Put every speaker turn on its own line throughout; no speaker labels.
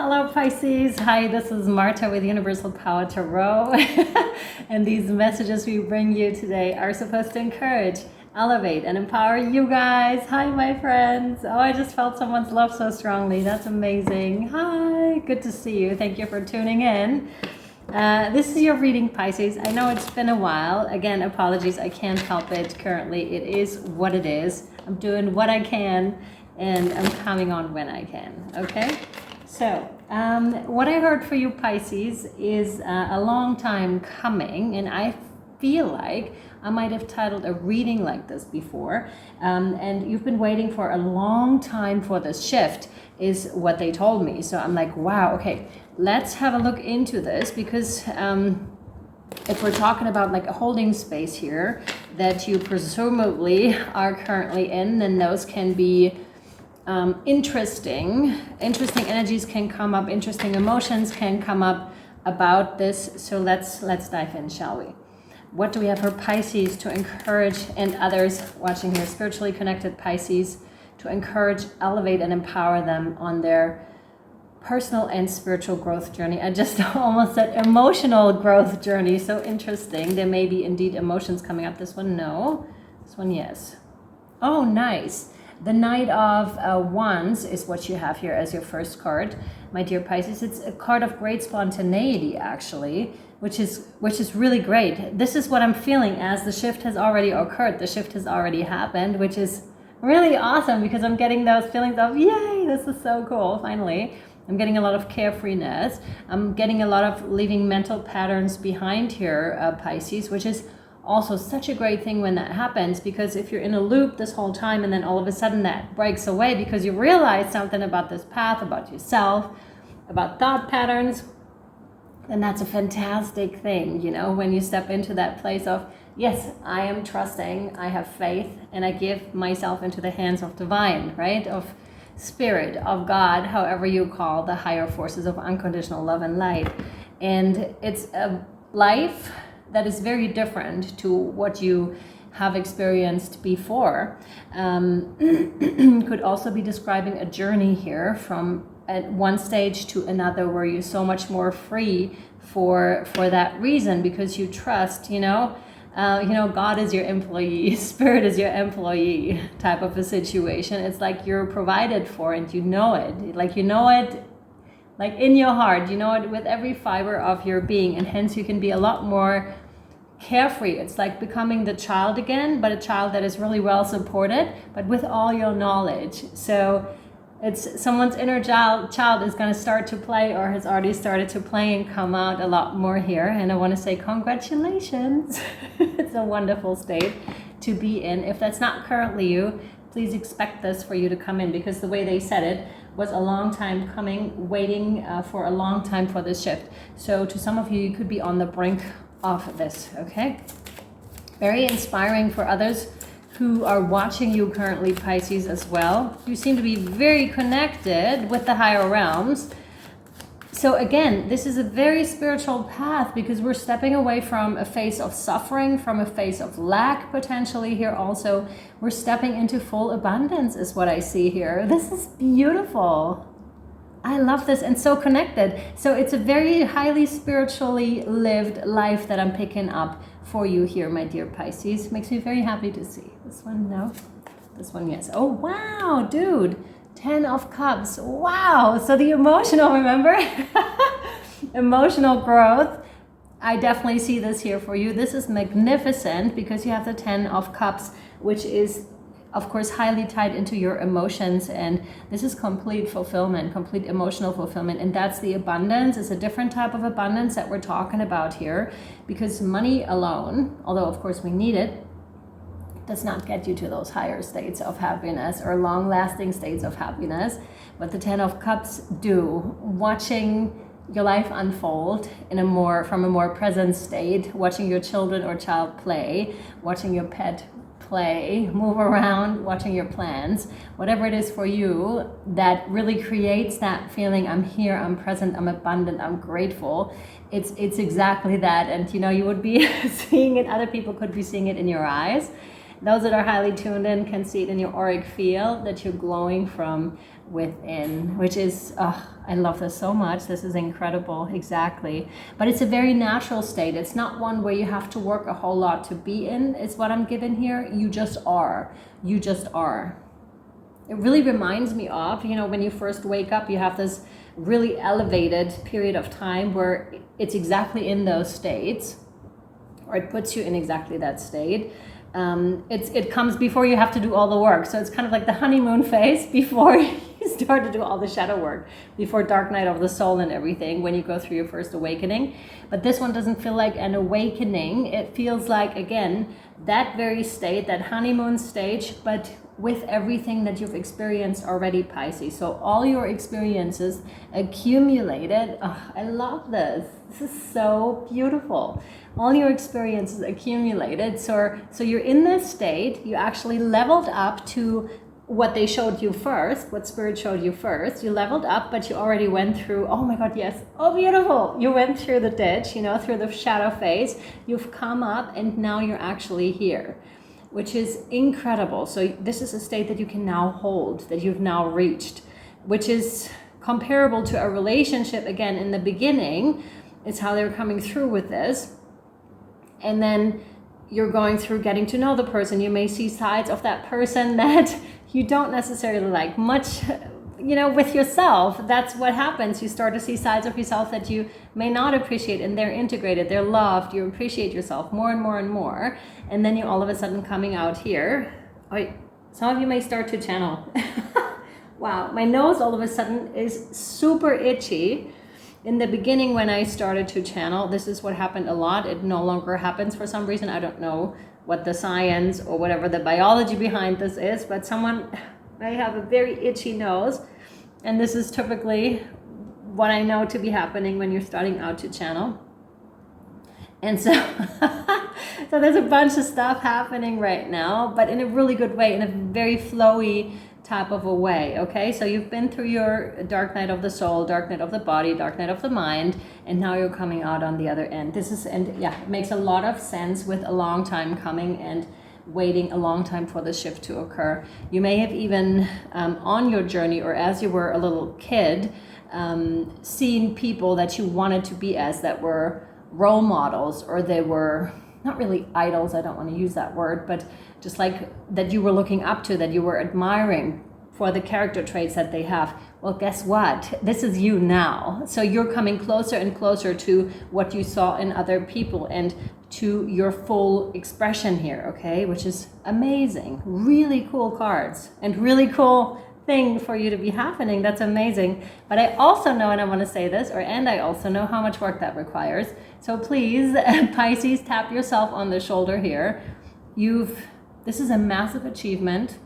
Hello Pisces, hi, this is Marta with Universal Power Tarot and these messages we bring you today are supposed to encourage, elevate and empower you guys. Hi my friends. Oh, I just felt someone's love so strongly. That's amazing. Hi, good to see you. Thank you for tuning in. This is your reading, Pisces. I know it's been a while. Again, apologies, I can't help it currently. It is what it is. I'm doing what I can and I'm coming on when I can, okay? So, what I heard for you, Pisces, is a long time coming, and I feel like I might have titled a reading like this before, and you've been waiting for a long time for this shift, is what they told me. So I'm like, wow, okay, let's have a look into this, because if we're talking about like a holding space here that you presumably are currently in, then those can be interesting energies can come up, interesting emotions can come up about this. So let's dive in, shall we? What do we have for Pisces to encourage, and others watching here, spiritually connected Pisces, to encourage, elevate and empower them on their personal and spiritual growth journey? I just almost said emotional growth journey. So interesting. There may be indeed emotions coming up. This one, no. This one, yes. Oh, nice. The Knight of Wands is what you have here as your first card, my dear Pisces. It's a card of great spontaneity, actually, which is really great. This is what I'm feeling as the shift has already occurred. The shift has already happened, which is really awesome, because I'm getting those feelings of, yay, this is so cool, finally. I'm getting a lot of carefreeness. I'm getting a lot of leaving mental patterns behind here, Pisces, which is also such a great thing when that happens, because if you're in a loop this whole time and then all of a sudden that breaks away because you realize something about this path, about yourself, about thought patterns, then that's a fantastic thing, you know, when you step into that place of, yes, I am trusting, I have faith, and I give myself into the hands of divine, right? Of spirit, of God, however you call the higher forces of unconditional love and light. And it's a life that is very different to what you have experienced before. Could also be describing a journey here from at one stage to another, where you're so much more free for that reason, because you trust, God is your employee, spirit is your employee type of a situation. It's like you're provided for and you know it, like in your heart, you know it with every fiber of your being, and hence you can be a lot more carefree. It's like becoming the child again, but a child that is really well supported, but with all your knowledge. So it's someone's inner child is going to start to play, or has already started to play and come out a lot more here. And I want to say congratulations. It's a wonderful state to be in. If that's not currently you, please expect this for you to come in, because the way they said it was a long time coming, waiting for a long time for this shift. So to some of you, you could be on the brink of this, okay? Very inspiring for others who are watching you currently, Pisces, as well. You seem to be very connected with the higher realms. So again, this is a very spiritual path, because we're stepping away from a phase of suffering, from a phase of lack potentially here also. We're stepping into full abundance is what I see here. This is beautiful. I love this, and so connected. So it's a very highly spiritually lived life that I'm picking up for you here, my dear Pisces. Makes me very happy to see. This one, no. This one, yes. Oh, wow, dude. 10 of Cups. Wow. So the emotional, remember? Emotional growth. I definitely see this here for you. This is magnificent, because you have the 10 of Cups, which is, of course, highly tied into your emotions, and this is complete fulfillment, complete emotional fulfillment, and that's the abundance. It's a different type of abundance that we're talking about here, because money alone, although of course we need it, does not get you to those higher states of happiness or long-lasting states of happiness, but the 10 of Cups do. Watching your life unfold from a more present state, watching your children or child play, watching your pet play, move around, watching your plans, whatever it is for you that really creates that feeling, I'm here, I'm present, I'm abundant, I'm grateful. It's exactly that. And you would be seeing it, other people could be seeing it in your eyes. Those that are highly tuned in can see it in your auric field, that you're glowing from within, which is, I love this so much. This is incredible. Exactly. But it's a very natural state. It's not one where you have to work a whole lot to be in, is what I'm given here. You just are. You just are. It really reminds me of, you know, when you first wake up, you have this really elevated period of time where it's exactly in those states, or it puts you in exactly that state. It comes before you have to do all the work. So it's kind of like the honeymoon phase before you start to do all the shadow work, before dark night of the soul and everything, when you go through your first awakening. But this one doesn't feel like an awakening. It feels like, again, that very state, that honeymoon stage, but with everything that you've experienced already, Pisces. So all your experiences accumulated. Oh, I love this. This is so beautiful. All your experiences accumulated. So you're in this state. You actually leveled up to what they showed you first, what Spirit showed you first. You leveled up, but you already went through, oh my God, yes, oh beautiful. You went through the ditch, you know, through the shadow phase. You've come up and now you're actually here, which is incredible. So this is a state that you can now hold, that you've now reached, which is comparable to a relationship. Again, in the beginning, it's how they're coming through with this. And then you're going through getting to know the person. You may see sides of that person that you don't necessarily like much, you know, with yourself. That's what happens. You start to see sides of yourself that you may not appreciate, and they're integrated, they're loved, you appreciate yourself more and more and more. And then you all of a sudden coming out here. Oh, some of you may start to channel. Wow, my nose all of a sudden is super itchy. In the beginning, when I started to channel, this is what happened a lot. It no longer happens for some reason. I don't know what the science or whatever the biology behind this is, but I have a very itchy nose. And this is typically what I know to be happening when you're starting out to channel. And so, so there's a bunch of stuff happening right now, but in a really good way, in a very flowy type of a way. Okay, so you've been through your dark night of the soul, dark night of the body, dark night of the mind, and now you're coming out on the other end. It makes a lot of sense with a long time coming and waiting a long time for the shift to occur. You may have even on your journey, or as you were a little kid, seen people that you wanted to be as, that were role models, or they were not really idols, I don't want to use that word, but just like that you were looking up to, that you were admiring for the character traits that they have. Well, guess what? This is you now. So you're coming closer and closer to what you saw in other people and to your full expression here, okay? Which is amazing. Really cool cards and really cool thing for you to be happening. That's amazing. But I also know, and I want to say this, and I also know how much work that requires. So please, Pisces, tap yourself on the shoulder here. This is a massive achievement,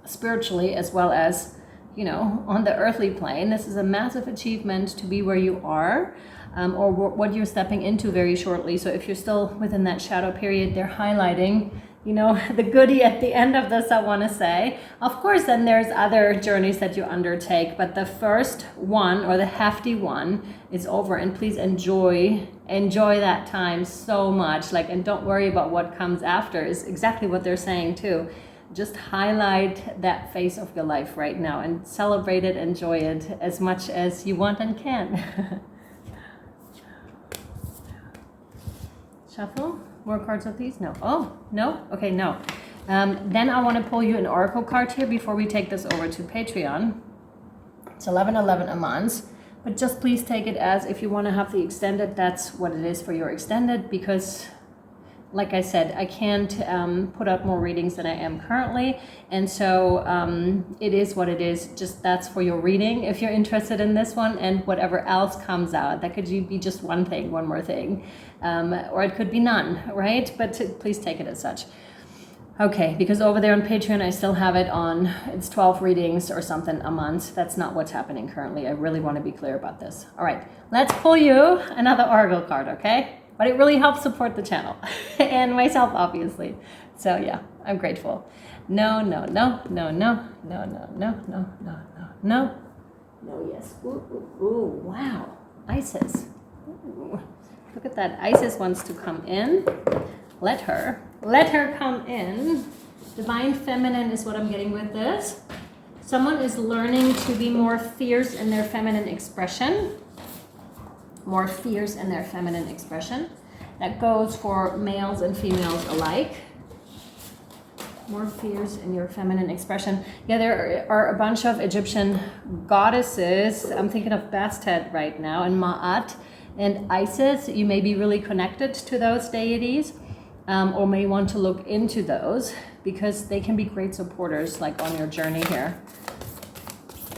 spiritually as well as, you know, on the earthly plane. This is a massive achievement to be where you are, or what you're stepping into very shortly. So if you're still within that shadow period, they're highlighting, you know, the goodie at the end of this, I want to say. Of course, then there's other journeys that you undertake, but the first one, or the hefty one, is over. And please enjoy that time so much. Like, and don't worry about what comes after, is exactly what they're saying too. Just highlight that phase of your life right now and celebrate it, enjoy it as much as you want and can. Shuffle. More cards of these? No. Oh, no? Okay, no. Then I want to pull you an oracle card here before we take this over to Patreon. It's 11.11 a month, but just please take it as, if you want to have the extended, that's what it is for your extended, because like I said, I can't put out more readings than I am currently, and so it is what it is. Just that's for your reading if you're interested in this one, and whatever else comes out, that could be just one thing, one more thing, or it could be none, right? But please take it as such. Okay, because over there on Patreon, I still have it on, it's 12 readings or something a month. That's not what's happening currently. I really want to be clear about this. All right, let's pull you another oracle card, okay? But it really helps support the channel and myself, obviously. So yeah, I'm grateful. No, no, no, no, no, no, no, no, no, no, no, no. No, yes. Ooh, ooh, ooh, wow. Isis. Ooh. Look at that. Isis wants to come in. Let her come in. Divine Feminine is what I'm getting with this. Someone is learning to be more fierce in their feminine expression. More fierce in their feminine expression. That goes for males and females alike. More fierce in your feminine expression. Yeah, there are a bunch of Egyptian goddesses. I'm thinking of Bastet right now, and Ma'at and Isis. You may be really connected to those deities, or may want to look into those because they can be great supporters, like on your journey here.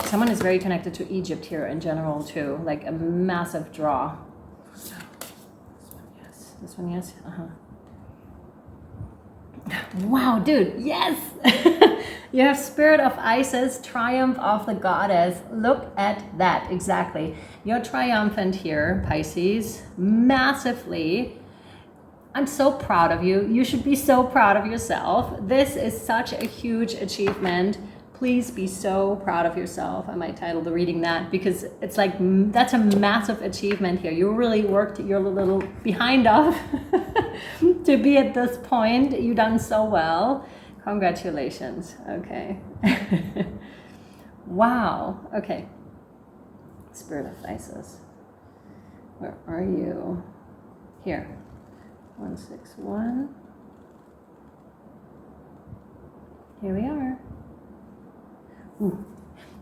Someone is very connected to Egypt here in general too, like a massive draw. This one, yes. This one, yes. Wow, dude, yes! You have Spirit of Isis, Triumph of the Goddess. Look at that, exactly. You're triumphant here, Pisces, massively. I'm so proud of you. You should be so proud of yourself. This is such a huge achievement. Please be so proud of yourself. I might title the reading that, because it's like, that's a massive achievement here. You really worked your little behind off to be at this point. You've done so well. Congratulations. Okay. Wow. Okay. Spirit of Isis. Where are you? Here. 161. Here we are. Ooh.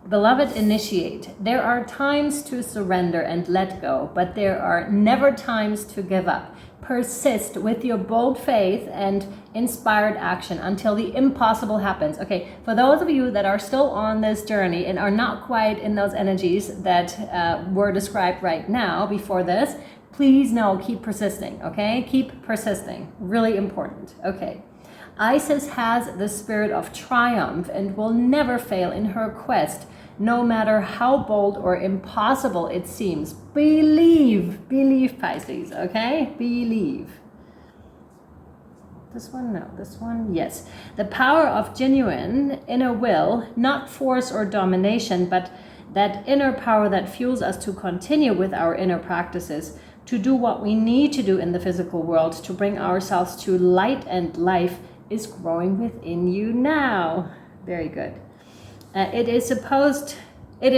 Beloved, initiate. There are times to surrender and let go, but there are never times to give up. Persist with your bold faith and inspired action until the impossible happens. Okay, for those of you that are still on this journey and are not quite in those energies that were described right now before this, please know, keep persisting, okay? Keep persisting. Really important. Okay. Isis has the spirit of triumph and will never fail in her quest, no matter how bold or impossible it seems. Believe. Believe, Pisces, okay? Believe. This one, no. This one, yes. The power of genuine inner will, not force or domination, but that inner power that fuels us to continue with our inner practices, to do what we need to do in the physical world, to bring ourselves to light and life, is growing within you now. Very good. It is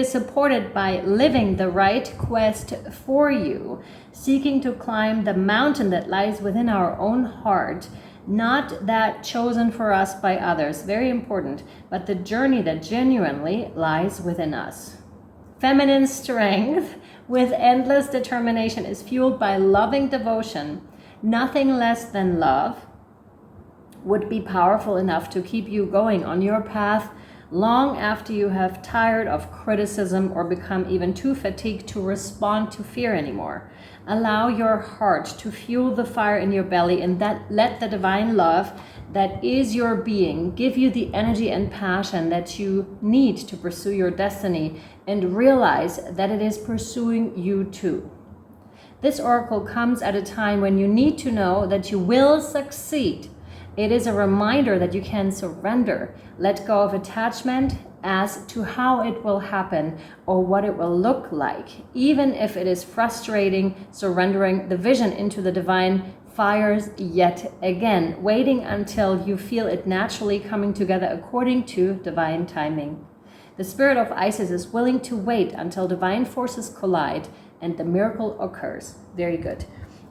supported by living the right quest for you, seeking to climb the mountain that lies within our own heart, not that chosen for us by others, very important, but the journey that genuinely lies within us. Feminine strength with endless determination is fueled by loving devotion. Nothing less than love would be powerful enough to keep you going on your path long after you have tired of criticism or become even too fatigued to respond to fear anymore. Allow your heart to fuel the fire in your belly, and let the divine love that is your being give you the energy and passion that you need to pursue your destiny, and realize that it is pursuing you too. This oracle comes at a time when you need to know that you will succeed. It is a reminder that you can surrender, let go of attachment as to how it will happen or what it will look like. Even if it is frustrating, surrendering the vision into the divine fires yet again, waiting until you feel it naturally coming together according to divine timing. The spirit of Isis is willing to wait until divine forces collide and the miracle occurs. Very good.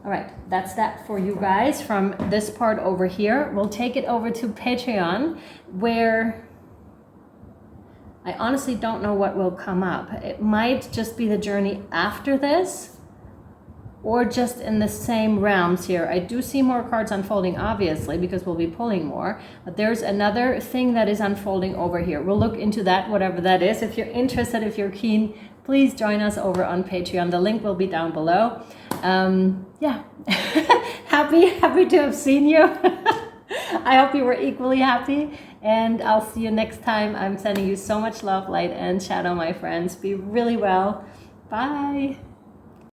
All right, that's that for you guys from this part over here. We'll take it over to Patreon, where I honestly don't know what will come up. It might just be the journey after this, or just in the same realms here. I do see more cards unfolding, obviously, because we'll be pulling more. But there's another thing that is unfolding over here. We'll look into that, whatever that is. If you're interested, if you're keen, please join us over on Patreon. The link will be down below. Yeah, happy to have seen you. I hope you were equally happy, and I'll see you next time. I'm sending you so much love, light, and shadow, my friends. Be really well. Bye.